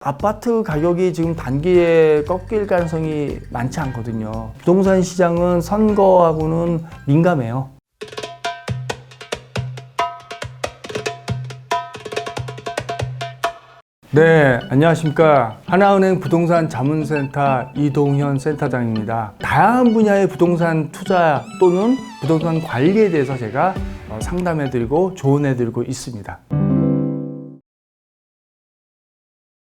아파트 가격이 지금 단기에 꺾일 가능성이 많지 않거든요. 부동산 시장은 선거하고는 민감해요. 네, 안녕하십니까. 하나은행 부동산 자문센터 이동현 센터장입니다. 다양한 분야의 부동산 투자 또는 부동산 관리에 대해서 제가 상담해드리고 조언해드리고 있습니다.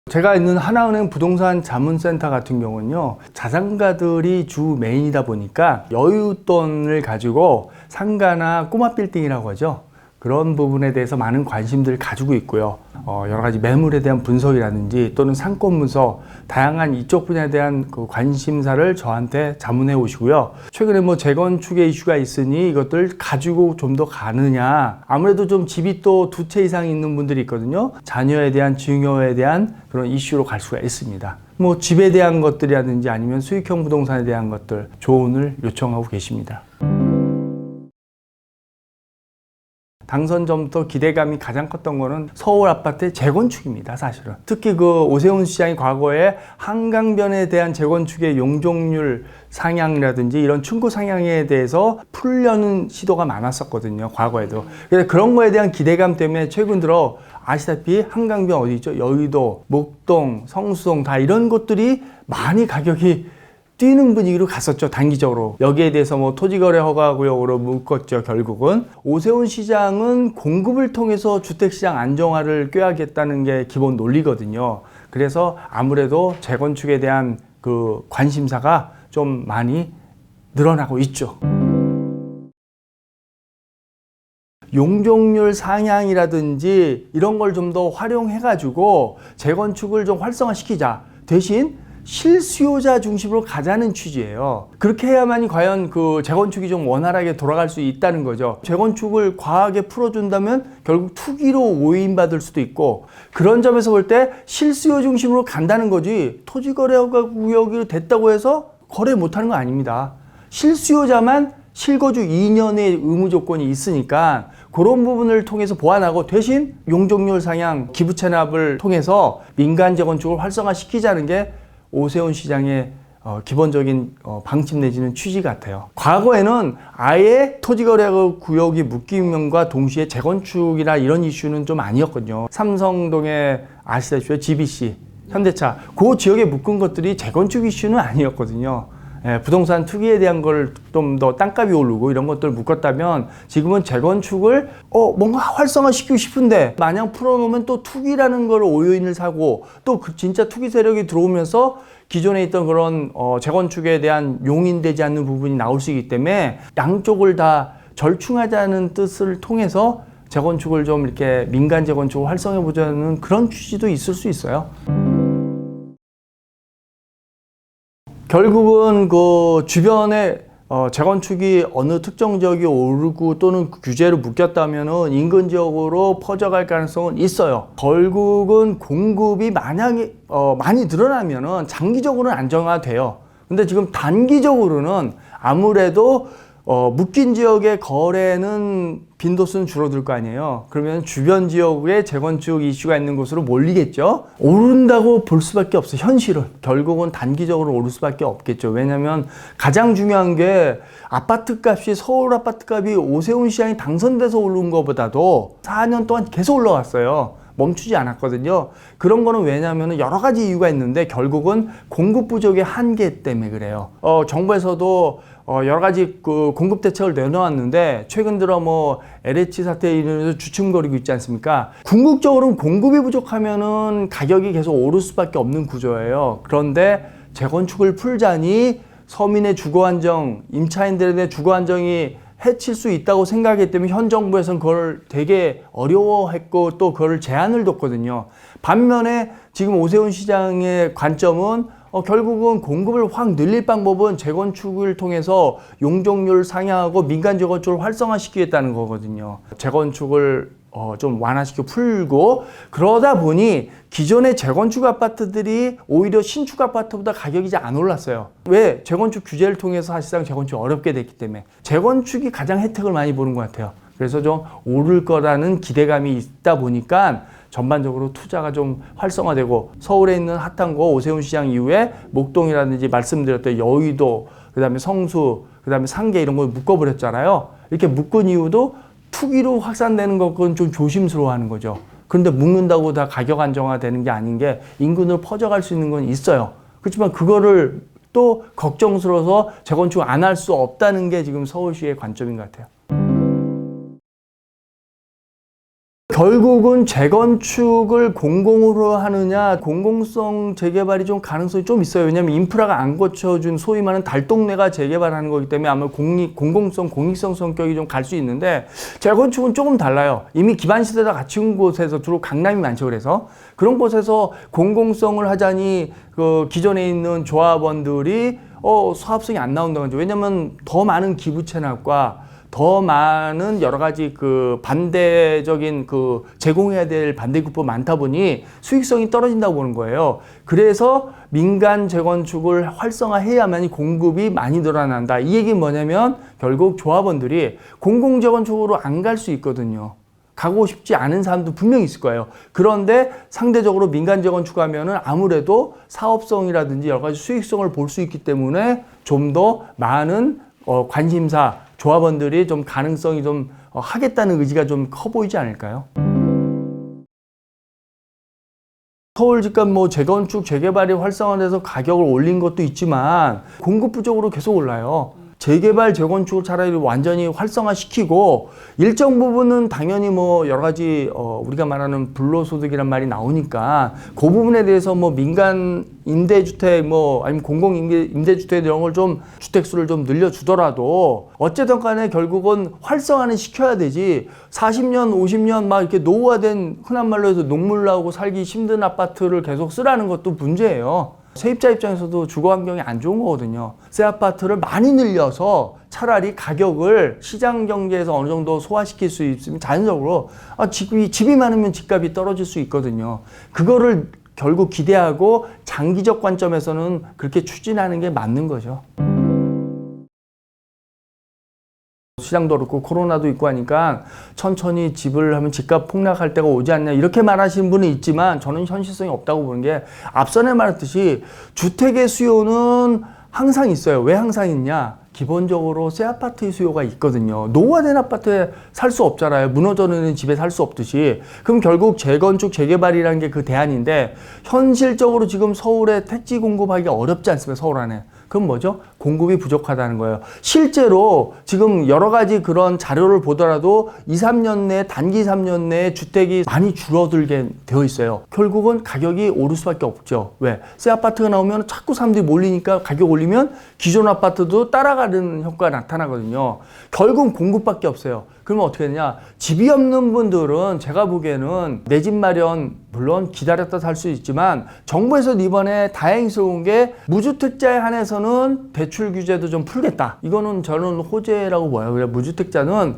제가 있는 하나은행 부동산 자문센터 같은 경우는요, 자산가들이 주 메인이다 보니까 여윳돈을 가지고 상가나 꼬마 빌딩이라고 하죠. 그런 부분에 대해서 많은 관심들을 가지고 있고요. 여러 가지 매물에 대한 분석이라든지 또는 상권 분석, 다양한 이쪽 분야에 대한 그 관심사를 저한테 자문해 오시고요. 최근에 재건축의 이슈가 있으니 이것들 가지고 좀 더 가느냐. 아무래도 좀 집이 또 두 채 이상 있는 분들이 있거든요. 자녀에 대한 증여에 대한 그런 이슈로 갈 수가 있습니다. 집에 대한 것들이라든지 아니면 수익형 부동산에 대한 것들 조언을 요청하고 계십니다. 당선 전부터 기대감이 가장 컸던 거는 서울 아파트의 재건축입니다, 사실은. 특히 그 오세훈 시장이 과거에 한강변에 대한 재건축의 용적률 상향이라든지 이런 층고 상향에 대해서 풀려는 시도가 많았었거든요, 과거에도. 그래서 그런 거에 대한 기대감 때문에 최근 들어 아시다시피 한강변 어디 있죠? 여의도, 목동, 성수동 다 이런 곳들이 많이 가격이 뛰는 분위기로 갔었죠, 단기적으로. 여기에 대해서 토지거래 허가구역으로 묶었죠, 결국은. 오세훈 시장은 공급을 통해서 주택시장 안정화를 꾀하겠다는 게 기본 논리거든요. 그래서 아무래도 재건축에 대한 그 관심사가 좀 많이 늘어나고 있죠. 용적률 상향이라든지 이런 걸 좀 더 활용해가지고 재건축을 좀 활성화시키자. 대신 실수요자 중심으로 가자는 취지예요. 그렇게 해야만이 과연 그 재건축이 좀 원활하게 돌아갈 수 있다는 거죠. 재건축을 과하게 풀어준다면 결국 투기로 오인받을 수도 있고, 그런 점에서 볼 때 실수요 중심으로 간다는 거지 토지거래허가 구역이 됐다고 해서 거래 못하는 거 아닙니다. 실수요자만 실거주 2년의 의무 조건이 있으니까 그런 부분을 통해서 보완하고, 대신 용적률 상향, 기부 체납을 통해서 민간 재건축을 활성화시키자는 게 오세훈 시장의 기본적인 방침 내지는 취지 같아요. 과거에는 아예 토지거래 구역이 묶임과 동시에 재건축이나 이런 이슈는 좀 아니었거든요. 삼성동에 아시다시피 GBC, 현대차 그 지역에 묶은 것들이 재건축 이슈는 아니었거든요. 부동산 투기에 대한 걸 좀 더 땅값이 오르고 이런 것들을 묶었다면, 지금은 재건축을 뭔가 활성화시키고 싶은데 마냥 풀어놓으면 또 투기라는 걸 오요인을 사고 또 진짜 투기 세력이 들어오면서 기존에 있던 그런 재건축에 대한 용인되지 않는 부분이 나올 수 있기 때문에 양쪽을 다 절충하자는 뜻을 통해서 재건축을 좀 이렇게 민간 재건축을 활성화해 보자는 그런 취지도 있을 수 있어요. 결국은 그 주변에 재건축이 어느 특정 지역이 오르고 또는 규제로 묶였다면은 인근 지역으로 퍼져갈 가능성은 있어요. 결국은 공급이 만약에 많이 늘어나면은 장기적으로는 안정화돼요. 근데 지금 단기적으로는 아무래도 묶인 지역의 거래는 빈도수는 줄어들 거 아니에요. 그러면 주변 지역에 재건축 이슈가 있는 곳으로 몰리겠죠. 오른다고 볼 수밖에 없어요. 현실은 결국은 단기적으로 오를 수밖에 없겠죠. 왜냐하면 가장 중요한 게 아파트 값이, 서울 아파트 값이 오세훈 시장이 당선돼서 오른 것보다도 4년 동안 계속 올라왔어요. 멈추지 않았거든요. 그런 거는 왜냐하면 여러 가지 이유가 있는데 결국은 공급 부족의 한계 때문에 그래요. 정부에서도 여러 가지 그 공급 대책을 내놓았는데 최근 들어 LH 사태에 인해서 주춤거리고 있지 않습니까? 궁극적으로는 공급이 부족하면은 가격이 계속 오를 수밖에 없는 구조예요. 그런데 재건축을 풀자니 서민의 주거 안정, 임차인들에 대한 주거 안정이 해칠 수 있다고 생각했기 때문에 현 정부에서는 그걸 되게 어려워했고 또 그걸 제한을 뒀거든요. 반면에 지금 오세훈 시장의 관점은 결국은 공급을 확 늘릴 방법은 재건축을 통해서 용적률 상향하고 민간 재건축을 활성화시키겠다는 거거든요. 재건축을 좀 완화시켜 풀고, 그러다 보니 기존의 재건축 아파트들이 오히려 신축 아파트보다 가격이 잘 안 올랐어요. 왜? 재건축 규제를 통해서 사실상 재건축이 어렵게 됐기 때문에 재건축이 가장 혜택을 많이 보는 것 같아요. 그래서 좀 오를 거라는 기대감이 있다 보니까 전반적으로 투자가 좀 활성화되고 서울에 있는 핫한 거 오세훈 시장 이후에 목동이라든지 말씀드렸던 여의도, 그다음에 성수, 그다음에 상계 이런 걸 묶어버렸잖아요. 이렇게 묶은 이유도 투기로 확산되는 것은 좀 조심스러워하는 거죠. 그런데 묶는다고 다 가격 안정화되는 게 아닌 게 인근으로 퍼져갈 수 있는 건 있어요. 그렇지만 그거를 또 걱정스러워서 재건축 안 할 수 없다는 게 지금 서울시의 관점인 것 같아요. 결국은 재건축을 공공으로 하느냐, 공공성 재개발이 좀 가능성이 좀 있어요. 왜냐하면 인프라가 안 거쳐준 소위 말하는 달동네가 재개발하는 거기 때문에 아마 공공성, 공익성 성격이 좀 갈 수 있는데 재건축은 조금 달라요. 이미 기반시설이 갖춘 곳에서 주로 강남이 많죠. 그래서 그런 곳에서 공공성을 하자니 그 기존에 있는 조합원들이 사업성이 안 나온다는 거죠. 왜냐하면 더 많은 기부 채납과 더 많은 여러 가지 그 반대적인 그 제공해야 될 반대급부가 많다 보니 수익성이 떨어진다고 보는 거예요. 그래서 민간 재건축을 활성화해야만이 공급이 많이 늘어난다. 이 얘기는 뭐냐면 결국 조합원들이 공공 재건축으로 안 갈 수 있거든요. 가고 싶지 않은 사람도 분명히 있을 거예요. 그런데 상대적으로 민간 재건축하면은 아무래도 사업성이라든지 여러 가지 수익성을 볼 수 있기 때문에 좀 더 많은 관심사 조합원들이 좀 가능성이 좀 하겠다는 의지가 좀 커 보이지 않을까요? 서울 집값 재건축 재개발이 활성화돼서 가격을 올린 것도 있지만 공급 부족으로 계속 올라요. 재개발 재건축을 차라리 완전히 활성화시키고 일정 부분은 당연히 여러 가지 우리가 말하는 불로소득이란 말이 나오니까 그 부분에 대해서 민간 임대주택 아니면 공공 임대주택 이런 걸 좀 주택수를 좀 늘려주더라도 어쨌든 간에 결국은 활성화는 시켜야 되지. 40년 50년 막 이렇게 노후화된 흔한 말로 해서 녹물 나오고 살기 힘든 아파트를 계속 쓰라는 것도 문제예요. 세입자 입장에서도 주거 환경이 안 좋은 거거든요. 새 아파트를 많이 늘려서 차라리 가격을 시장 경제에서 어느 정도 소화시킬 수 있으면 자연적으로 집이 많으면 집값이 떨어질 수 있거든요. 그거를 결국 기대하고 장기적 관점에서는 그렇게 추진하는 게 맞는 거죠. 시장도 그렇고 코로나도 있고 하니까 천천히 집을 하면 집값 폭락할 때가 오지 않냐 이렇게 말하시는 분은 있지만 저는 현실성이 없다고 보는 게 앞선에 말했듯이 주택의 수요는 항상 있어요. 왜 항상 있냐? 기본적으로 새 아파트의 수요가 있거든요. 노후화된 아파트에 살 수 없잖아요. 무너져 있는 집에 살 수 없듯이. 그럼 결국 재건축, 재개발이라는 게 그 대안인데 현실적으로 지금 서울에 택지 공급하기 어렵지 않습니까? 서울 안에. 그럼 뭐죠? 공급이 부족하다는 거예요. 실제로 지금 여러 가지 그런 자료를 보더라도 2, 3년 내, 단기 3년 내에 주택이 많이 줄어들게 되어 있어요. 결국은 가격이 오를 수밖에 없죠. 왜? 새 아파트가 나오면 자꾸 사람들이 몰리니까 가격 올리면 기존 아파트도 따라가는 효과가 나타나거든요. 결국은 공급밖에 없어요. 그러면 어떻게 되냐? 집이 없는 분들은 제가 보기에는 내 집 마련 물론 기다렸다 살 수 있지만 정부에서 이번에 다행스러운 게 무주택자에 한해서는 대출 규제도 좀 풀겠다. 이거는 저는 호재라고 봐요. 그래 무주택자는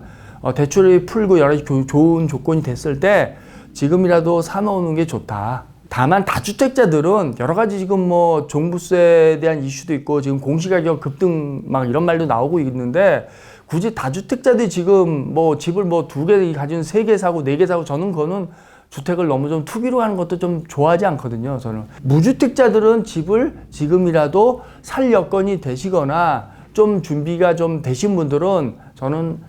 대출이 풀고 여러 가지 좋은 조건이 됐을 때 지금이라도 사놓는 게 좋다. 다만 다주택자들은 여러 가지 지금 종부세에 대한 이슈도 있고 지금 공시가격 급등 막 이런 말도 나오고 있는데 굳이 다주택자들이 지금 집을 2개 가진 3개 사고 4개 사고 저는 그거는 주택을 너무 좀 투기로 하는 것도 좀 좋아하지 않거든요. 저는 무주택자들은 집을 지금이라도 살 여건이 되시거나 좀 준비가 좀 되신 분들은 저는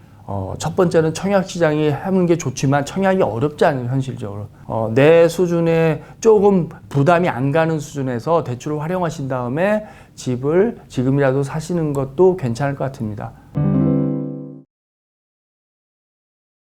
첫 번째는 청약시장이 하는 게 좋지만 청약이 어렵지 않아요. 현실적으로 내 수준에 조금 부담이 안 가는 수준에서 대출을 활용하신 다음에 집을 지금이라도 사시는 것도 괜찮을 것 같습니다.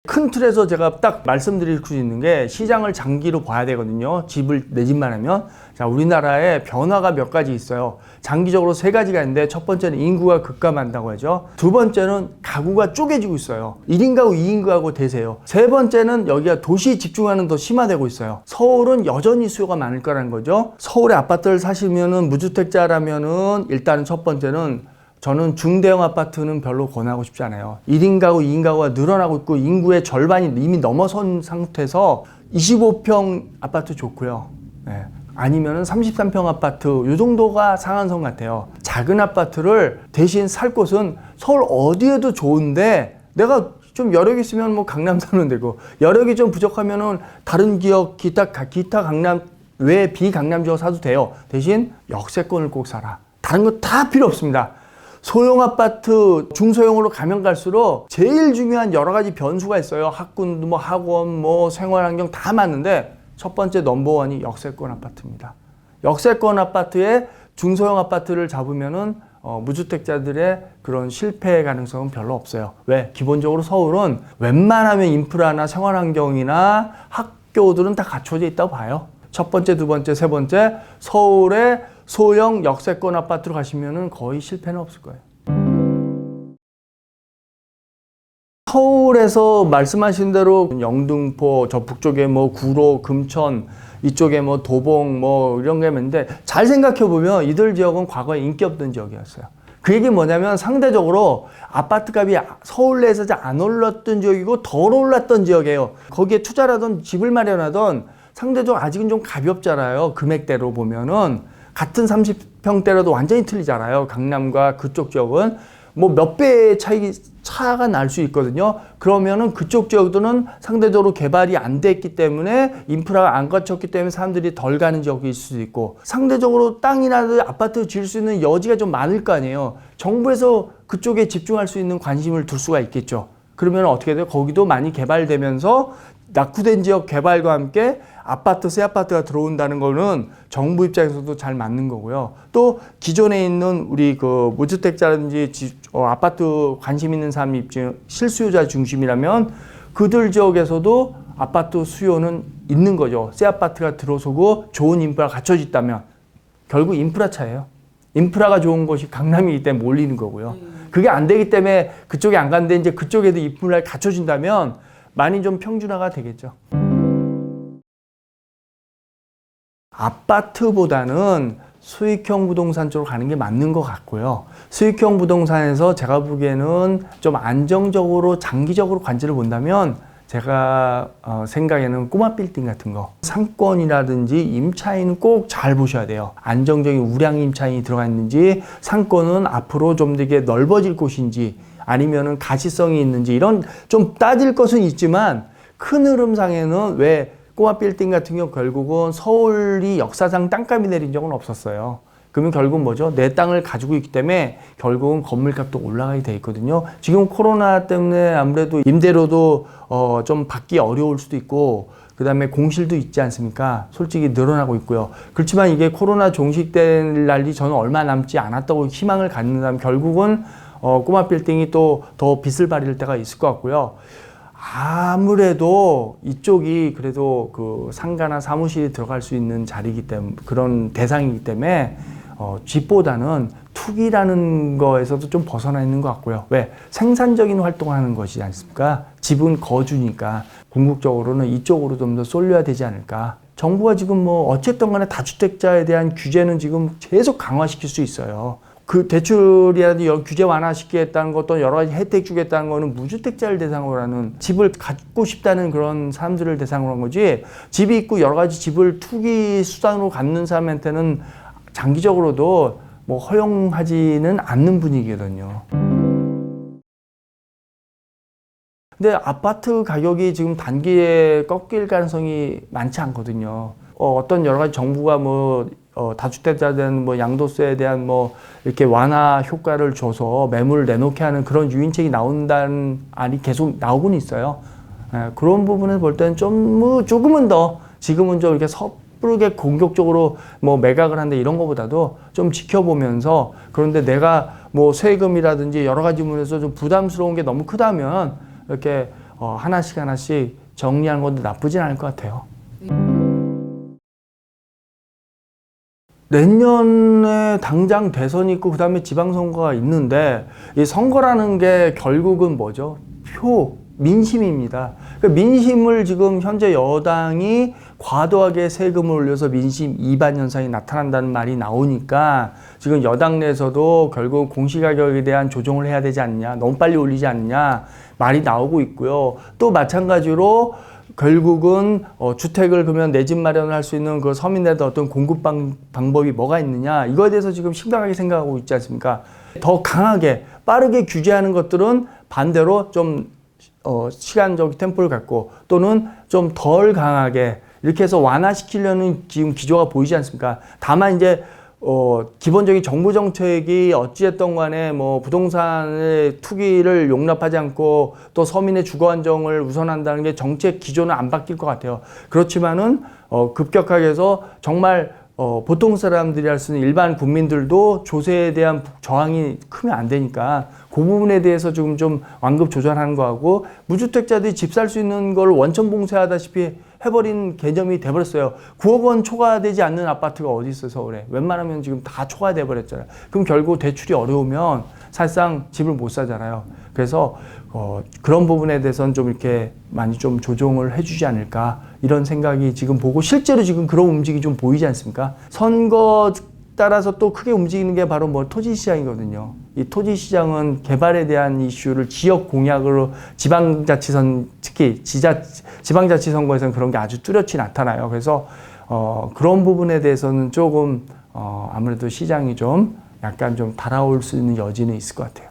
큰 틀에서 제가 딱 말씀드릴 수 있는 게 시장을 장기로 봐야 되거든요. 내 집만 하면. 자, 우리나라에 변화가 몇 가지 있어요. 장기적으로 3가지가 있는데 첫 번째는 인구가 급감한다고 하죠. 두 번째는 가구가 쪼개지고 있어요. 1인 가구, 2인 가구 대세요. 세 번째는 여기가 도시 집중화는 더 심화되고 있어요. 서울은 여전히 수요가 많을 거라는 거죠. 서울에 아파트를 사시면은 무주택자라면은 일단은 첫 번째는 저는 중대형 아파트는 별로 권하고 싶지 않아요. 1인 가구, 2인 가구가 늘어나고 있고 인구의 절반이 이미 넘어선 상태에서 25평 아파트 좋고요. 네. 아니면은 33평 아파트 요 정도가 상한선 같아요. 작은 아파트를 대신 살 곳은 서울 어디에도 좋은데 내가 좀 여력 있으면 뭐 강남 사는 되고, 여력이 좀 부족하면은 다른 지역 기타 강남 외 비강남 지역 사도 돼요. 대신 역세권을 꼭 사라. 다른 거 다 필요 없습니다. 소형 아파트, 중소형으로 가면 갈수록 제일 중요한 여러 가지 변수가 있어요. 학군, 뭐 학원, 뭐 생활환경 다 맞는데 첫 번째 넘버원이 역세권 아파트입니다. 역세권 아파트에 중소형 아파트를 잡으면은 무주택자들의 그런 실패 가능성은 별로 없어요. 왜? 기본적으로 서울은 웬만하면 인프라나 생활환경이나 학교들은 다 갖춰져 있다고 봐요. 첫 번째, 두 번째, 세 번째, 서울의 소형 역세권 아파트로 가시면은 거의 실패는 없을 거예요. 서울에서 말씀하신 대로 영등포, 저 북쪽에 뭐 구로, 금천, 이쪽에 뭐 도봉 뭐 이런 게 있는데 잘 생각해 보면 이들 지역은 과거에 인기 없던 지역이었어요. 그 얘기 뭐냐면 상대적으로 아파트 값이 서울 내에서 안 올랐던 지역이고 덜 올랐던 지역이에요. 거기에 투자를 집을 마련하던 상대적으로 아직은 좀 가볍잖아요. 금액대로 보면은 같은 30평대라도 완전히 틀리잖아요. 강남과 그쪽 지역은 뭐 몇 배의 차가 날 수 있거든요. 그러면은 그쪽 지역들은 상대적으로 개발이 안 됐기 때문에 인프라가 안 갖췄기 때문에 사람들이 덜 가는 지역이 있을 수도 있고, 상대적으로 땅이나 아파트 지을 수 있는 여지가 좀 많을 거 아니에요. 정부에서 그쪽에 집중할 수 있는 관심을 둘 수가 있겠죠. 그러면 어떻게 돼요? 거기도 많이 개발되면서 낙후된 지역 개발과 함께 아파트, 새 아파트가 들어온다는 거는 정부 입장에서도 잘 맞는 거고요. 또 기존에 있는 우리 그 무주택자라든지 아파트 관심 있는 사람 입장, 실수요자 중심이라면 그들 지역에서도 아파트 수요는 있는 거죠. 새 아파트가 들어서고 좋은 인프라가 갖춰져 있다면 결국 인프라 차예요. 인프라가 좋은 곳이 강남이기 때문에 몰리는 거고요. 그게 안 되기 때문에 그쪽에 안 가는데 이제 그쪽에도 인프라가 갖춰진다면 많이 좀 평준화가 되겠죠. 아파트보다는 수익형 부동산 쪽으로 가는 게 맞는 것 같고요. 수익형 부동산에서 제가 보기에는 좀 안정적으로 장기적으로 관점을 본다면 제가 생각에는 꼬마 빌딩 같은 거, 상권이라든지 임차인은 꼭 잘 보셔야 돼요. 안정적인 우량 임차인이 들어가 있는지, 상권은 앞으로 좀 되게 넓어질 곳인지, 아니면은 가시성이 있는지, 이런 좀 따질 것은 있지만 큰 흐름상에는 왜 꼬마 빌딩 같은 경우 결국은 서울이 역사상 땅값이 내린 적은 없었어요. 그러면 결국 뭐죠? 내 땅을 가지고 있기 때문에 결국은 건물값도 올라가게 돼 있거든요. 지금 코로나 때문에 아무래도 임대료도 좀 받기 어려울 수도 있고, 그 다음에 공실도 있지 않습니까? 솔직히 늘어나고 있고요. 그렇지만 이게 코로나 종식될 날이 저는 얼마 남지 않았다고 희망을 갖는다면 결국은 꼬마 빌딩이 또 더 빛을 발할 때가 있을 것 같고요. 아무래도 이쪽이 그래도 그 상가나 사무실이 들어갈 수 있는 자리이기 때문에, 그런 대상이기 때문에 집보다는 투기라는 거에서도 좀 벗어나 있는 것 같고요. 왜? 생산적인 활동을 하는 것이지 않습니까? 집은 거주니까 궁극적으로는 이쪽으로 좀 더 쏠려야 되지 않을까. 정부가 지금 뭐 어쨌든 간에 다주택자에 대한 규제는 지금 계속 강화시킬 수 있어요. 그 대출이라든지 규제 완화시키겠다는 것도 여러 가지 혜택 주겠다는 거는 무주택자를 대상으로 하는, 집을 갖고 싶다는 그런 사람들을 대상으로 한 거지, 집이 있고 여러 가지 집을 투기 수단으로 갖는 사람한테는 장기적으로도 뭐 허용하지는 않는 분위기거든요. 근데 아파트 가격이 지금 단기에 꺾일 가능성이 많지 않거든요. 어떤 여러 가지 정부가 뭐 다주택자에 대한 뭐 양도세에 대한 뭐 이렇게 완화 효과를 줘서 매물을 내놓게 하는 그런 유인책이 나온다는 안이 계속 나오고는 있어요. 그런 부분을 볼 때는 조금은 더 지금은 좀 이렇게 섣부르게 공격적으로 뭐 매각을 한다 이런 것보다도 좀 지켜보면서, 그런데 내가 뭐 세금이라든지 여러 가지 부분에서 좀 부담스러운 게 너무 크다면 이렇게 하나씩 정리하는 것도 나쁘진 않을 것 같아요. 내년에 당장 대선이 있고 그 다음에 지방선거가 있는데, 이 선거라는 게 결국은 뭐죠? 민심입니다. 그러니까 민심을 지금 현재 여당이 과도하게 세금을 올려서 민심 이반 현상이 나타난다는 말이 나오니까 지금 여당 내에서도 결국 공시가격에 대한 조정을 해야 되지 않느냐, 너무 빨리 올리지 않느냐 말이 나오고 있고요. 또 마찬가지로 결국은 주택을 그러면 내 집 마련을 할 수 있는 그 서민들의 어떤 공급 방법이 뭐가 있느냐, 이거에 대해서 지금 심각하게 생각하고 있지 않습니까? 더 강하게 빠르게 규제하는 것들은 반대로 좀 시간적 템포를 갖고 또는 좀 덜 강하게 이렇게 해서 완화시키려는 지금 기조가 보이지 않습니까? 다만 이제 기본적인 정부 정책이 어찌됐든 간에 뭐 부동산의 투기를 용납하지 않고 또 서민의 주거 안정을 우선한다는 게 정책 기조는 안 바뀔 것 같아요. 그렇지만은 급격하게 해서 정말 보통 사람들이 할 수 있는 일반 국민들도 조세에 대한 저항이 크면 안 되니까 그 부분에 대해서 지금 좀 완급 조절하는 거하고 무주택자들이 집 살 수 있는 걸 원천 봉쇄하다시피 해버린 개념이 돼버렸어요. 9억 원 초과되지 않는 아파트가 어디 있어요, 서울에. 웬만하면 지금 다 초과돼 버렸잖아요. 그럼 결국 대출이 어려우면 사실상 집을 못 사잖아요. 그래서 그런 부분에 대해서는 좀 이렇게 많이 좀 조정을 해주지 않을까 이런 생각이 지금 보고 실제로 지금 그런 움직임이 좀 보이지 않습니까? 선거 따라서 또 크게 움직이는 게 바로 뭐 토지 시장이거든요. 이 토지 시장은 개발에 대한 이슈를 지역 공약으로 지방자치선 특히 지방자치 선거에서는 그런 게 아주 뚜렷이 나타나요. 그래서 그런 부분에 대해서는 조금 아무래도 시장이 좀 약간 좀 달아올 수 있는 여지는 있을 것 같아요.